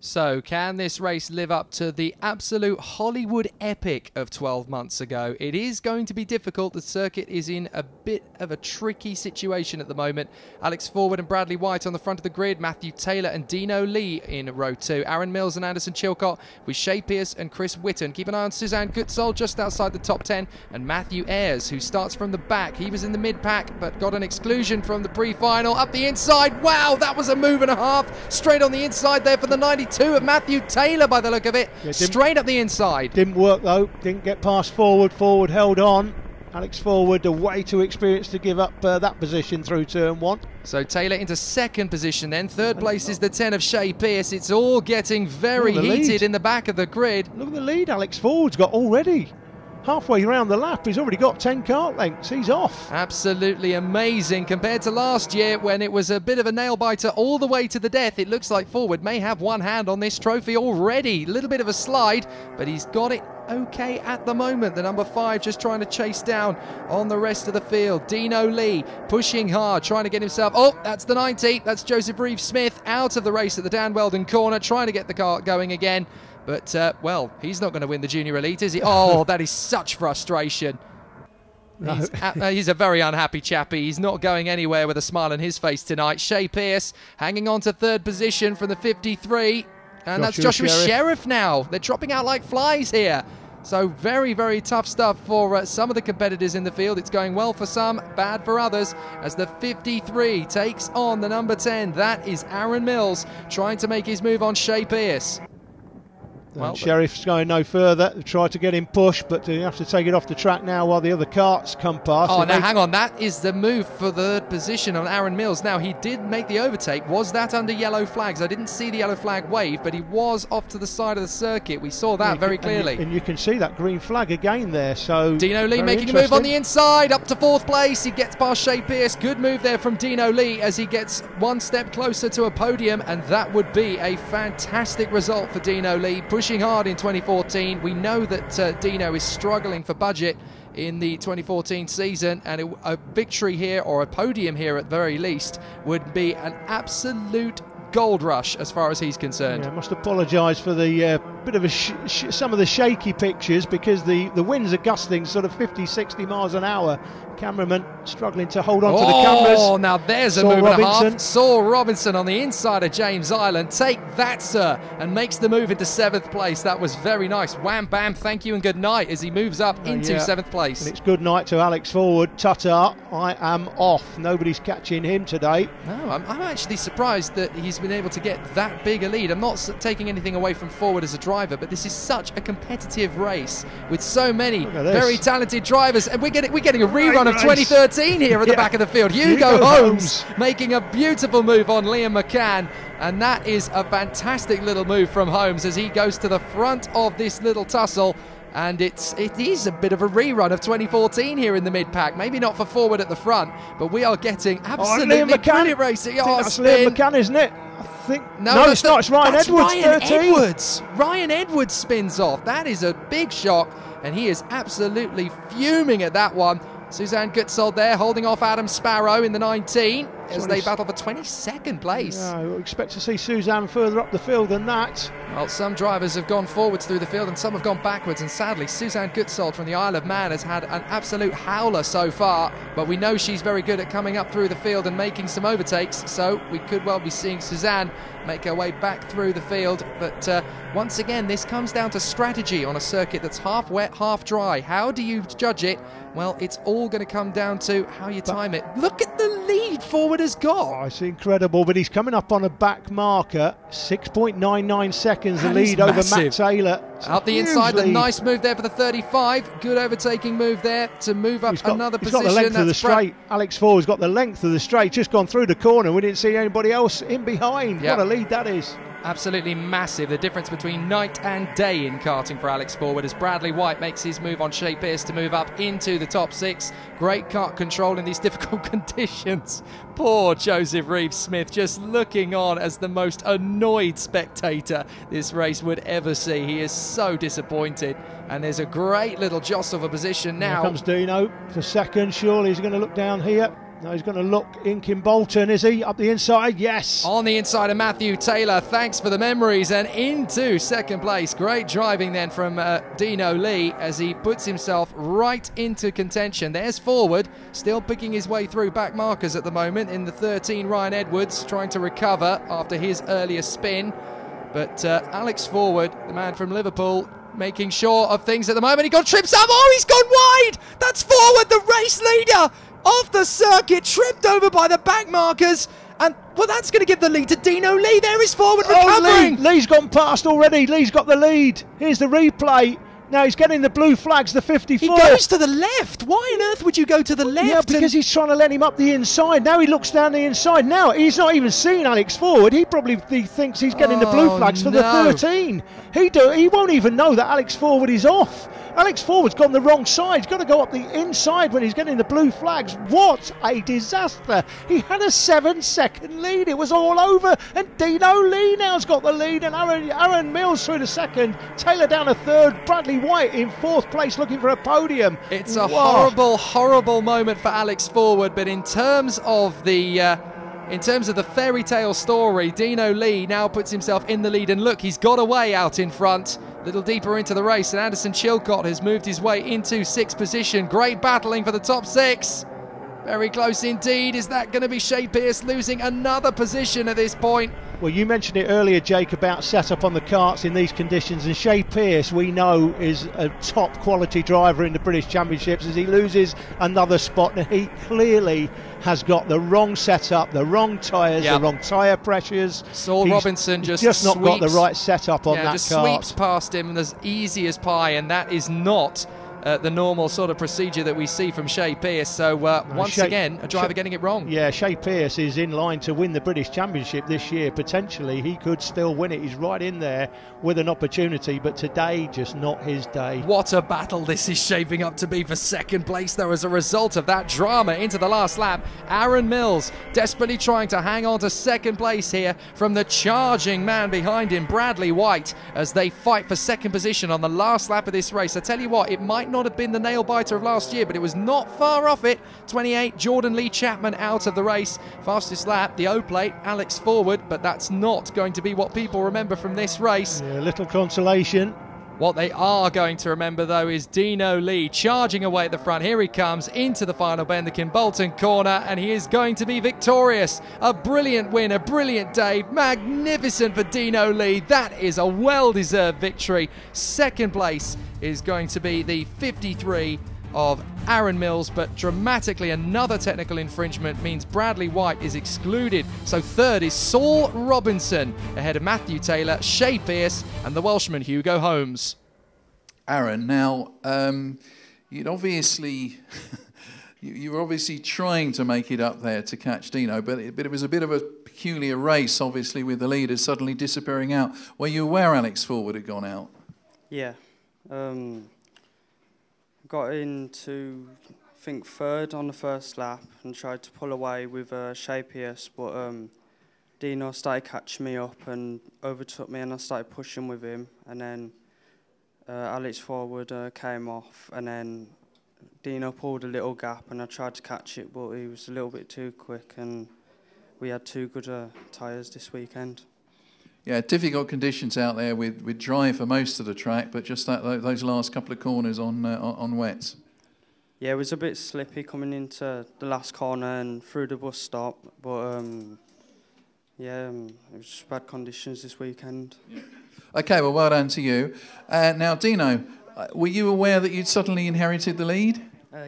So, can this race live up to the absolute Hollywood epic of 12 months ago? It is going to be difficult. The circuit is in a bit of a tricky situation at the moment. Alex Forward and Bradley White on the front of the grid. Matthew Taylor and Dino Lee in row 2. Aaron Mills and Anderson Chilcott with Shea Pierce and Chris Whitten. Keep an eye on Suzanne Goodsall just outside the top 10. And Matthew Ayres, who starts from the back. He was in the mid-pack, but got an exclusion from the pre-final. Up the inside. Wow, that was a move and a half. Straight on the inside there for the 92 of Matthew Taylor by the look of it. Yeah, straight up the inside. Didn't work though, didn't get past Forward. Forward held on. Alex Forward, way too experienced to give up that position through turn 1. So Taylor into second position then. Third place is the 10 of Shea Pierce. It's all getting very heated in the back of the grid. Look at the lead Alex Forward's got already. Halfway around the lap, he's already got 10 kart lengths. He's off. Absolutely amazing compared to last year when it was a bit of a nail-biter all the way to the death. It looks like Forward may have one hand on this trophy already. A little bit of a slide, but he's got it okay at the moment. The number 5 just trying to chase down on the rest of the field. Dino Lee pushing hard, trying to get himself... Oh, that's the 90. That's Joseph Reeve-Smith out of the race at the Dan Weldon corner, trying to get the kart going again. But, well, he's not going to win the Junior Elite, is he? Oh, that is such frustration. No. He's a very unhappy chappie. He's not going anywhere with a smile on his face tonight. Shea Pierce hanging on to third position from the 53. And that's Joshua Sheriff now. They're dropping out like flies here. So very, very tough stuff for some of the competitors in the field. It's going well for some, bad for others, as the 53 takes on the number 10. That is Aaron Mills trying to make his move on Shea Pierce. Well, Sheriff's going no further. They tried to get him pushed, but you have to take it off the track now while the other karts come past. Oh, now hang on. That is the move for the third position on Aaron Mills. Now, he did make the overtake. Was that under yellow flags? I didn't see the yellow flag wave, but he was off to the side of the circuit. We saw that very clearly. And you can see that green flag again there. So Dino Lee making a move on the inside, up to 4th place. He gets past Shea Pierce. Good move there from Dino Lee as he gets one step closer to a podium, and that would be a fantastic result for Dino Lee. Pushing hard in 2014. We know that Dino is struggling for budget in the 2014 season, and a victory here, or a podium here at the very least, would be an absolute gold rush as far as he's concerned. Yeah, I must apologise for the bit of some of the shaky pictures, because the winds are gusting sort of 50-60 miles an hour. Cameraman struggling to hold on to the cameras. Oh, now there's a move and a half. Saul Robinson on the inside of James Island. Take that, sir, and makes the move into 7th place. That was very nice. Wham, bam, thank you and good night as he moves up into 7th place. And it's good night to Alex Forward. Ta-ta, I am off. Nobody's catching him today. No, I'm actually surprised that he's been able to get that big a lead. I'm not taking anything away from Forward as a driver, but this is such a competitive race with so many very talented drivers. And we're getting a rerun of 2013 here at the back of the field. Hugo Holmes making a beautiful move on Liam McCann, and that is a fantastic little move from Holmes as he goes to the front of this little tussle. And it is a bit of a rerun of 2014 here in the mid-pack. Maybe not for Forward at the front, but we are getting absolutely brilliant racing. That's Liam McCann, isn't it? I think no, it's not. It's Ryan Edwards. Ryan Edwards spins off. That is a big shock, and he is absolutely fuming at that one. Suzanne Goodsall there holding off Adam Sparrow in the 19 as they battle for 22nd place. Yeah, we'll expect to see Suzanne further up the field than that. Well, some drivers have gone forwards through the field and some have gone backwards, and sadly Suzanne Goodsall from the Isle of Man has had an absolute howler so far, but we know she's very good at coming up through the field and making some overtakes, so we could well be seeing Suzanne make her way back through the field. But once again, this comes down to strategy on a circuit that's half wet, half dry. How do you judge it? Well, it's all going to come down to how you time it. Look at the lead Forward has got. Oh, it's incredible, but he's coming up on a back marker. 6.99 seconds the lead over Matt Taylor. Out the inside, the nice move there for the 35. Good overtaking move there to move up another position. He's got the length of the straight. Alex Forward's got the length of the straight. Just gone through the corner. We didn't see anybody else in behind. What a lead that is. Absolutely massive. The difference between night and day in karting for Alex Forward as Bradley White makes his move on Shea Pierce to move up into the top 6. Great kart control in these difficult conditions. Poor Joseph Reeve-Smith just looking on as the most annoyed spectator this race would ever see. He is so disappointed, and there's a great little jostle for position now. Here comes Dino for second. Surely he's going to look down here. No, he's going to look in Kimbolton, is he? Up the inside, yes. On the inside of Matthew Taylor, thanks for the memories, and into second place. Great driving then from Dino Lee as he puts himself right into contention. There's Forward, still picking his way through back markers at the moment. In the 13, Ryan Edwards trying to recover after his earlier spin. But Alex Forward, the man from Liverpool, making sure of things at the moment. He got tripped up. Oh, he's gone wide. That's Forward, the race leader of the circuit, tripped over by the back markers. And, well, that's going to give the lead to Dino Lee. There is Forward recovering. Lee's gone past already. Lee's got the lead. Here's the replay. Now he's getting the blue flags, the 54. He goes to the left. Why on earth would you go to the left? Yeah, because he's trying to let him up the inside. Now he looks down the inside. Now he's not even seen Alex Forward. He probably thinks he's getting the blue flags for the 13. He won't even know that Alex Forward is off. Alex Forward's gone the wrong side. He's got to go up the inside when he's getting the blue flags. What a disaster. He had a 7-second lead. It was all over. And Dino Lee now's got the lead. And Aaron Mills through the second. Taylor down a third. Bradley White in fourth place looking for a podium. It's a horrible, horrible moment for Alex Forward. But in terms of the fairy tale story, Dino Lee now puts himself in the lead. And look, he's got away out in front. A little deeper into the race, and Anderson Chilcott has moved his way into sixth position. Great battling for the top six. Very close indeed. Is that going to be Shea Pearce losing another position at this point? Well, you mentioned it earlier, Jake, about setup on the karts in these conditions, and Shea Pearce, we know, is a top quality driver in the British Championships. As he loses another spot, and he clearly has got the wrong setup, the wrong tyres, the wrong tyre pressures. Saul Robinson just not sweeps, got the right setup on that just kart. Sweeps past him as easy as pie, and that is not the normal sort of procedure that we see from Shea Pearce. So once again, a driver getting it wrong. Yeah, Shea Pearce is in line to win the British Championship this year. Potentially, he could still win it. He's right in there with an opportunity, but today, just not his day. What a battle this is shaping up to be for second place, though, as a result of that drama into the last lap. Aaron Mills desperately trying to hang on to second place here from the charging man behind him, Bradley White, as they fight for second position on the last lap of this race. I tell you what, it might not have been the nail biter of last year, but it was not far off it. 28, Jordan Lee Chapman out of the race. Fastest lap, the O-plate, Alex Forward, but that's not going to be what people remember from this race. Yeah, a little consolation. What they are going to remember, though, is Dino Lee charging away at the front. Here he comes into the final bend, the Kimbolton corner, and he is going to be victorious. A brilliant win, a brilliant day. Magnificent for Dino Lee. That is a well-deserved victory. Second place is going to be the 53 of Aaron Mills, but dramatically another technical infringement means Bradley White is excluded. So third is Saul Robinson, ahead of Matthew Taylor, Shea Pearce and the Welshman Hugo Holmes. Aaron, now you'd obviously you were obviously trying to make it up there to catch Dino, but it was a bit of a peculiar race, obviously, with the leaders suddenly disappearing out. Were you aware Alex Forward had gone out? Yeah. Got into, I think, third on the first lap and tried to pull away with Shea Pearce, but Dino started catching me up and overtook me, and I started pushing with him, and then Alex Forward came off, and then Dino pulled a little gap, and I tried to catch it, but he was a little bit too quick, and we had two good tyres this weekend. Yeah, difficult conditions out there with dry for most of the track, but just those last couple of corners on wets. Yeah, it was a bit slippy coming into the last corner and through the bus stop, but yeah, it was just bad conditions this weekend. Yeah. Okay, well done to you. Now, Dino, were you aware that you'd suddenly inherited the lead?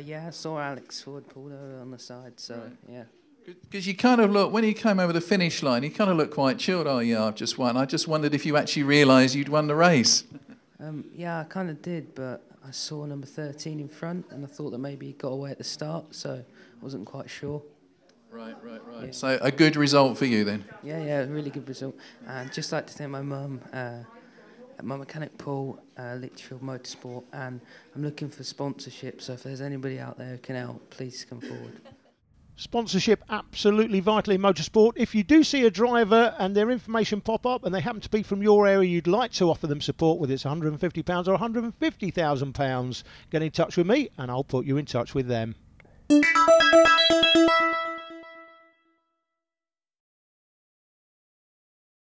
Yeah, I saw Alex Ford pulled over on the side, so right. Yeah. Because you kind of look, when you came over the finish line, you kind of looked quite chilled. Oh, yeah, I've just won. I just wondered if you actually realised you'd won the race. Yeah, I kind of did, but I saw number 13 in front, and I thought that maybe he got away at the start, so I wasn't quite sure. Right. Yeah. So a good result for you then? Yeah, really good result. And just like to thank my mum, my mechanic Paul, Litchfield Motorsport, and I'm looking for sponsorship, so if there's anybody out there who can help, please come forward. Sponsorship absolutely vital in motorsport. If you do see a driver and their information pop up and they happen to be from your area, you'd like to offer them support, whether it's £150 or £150,000, get in touch with me and I'll put you in touch with them.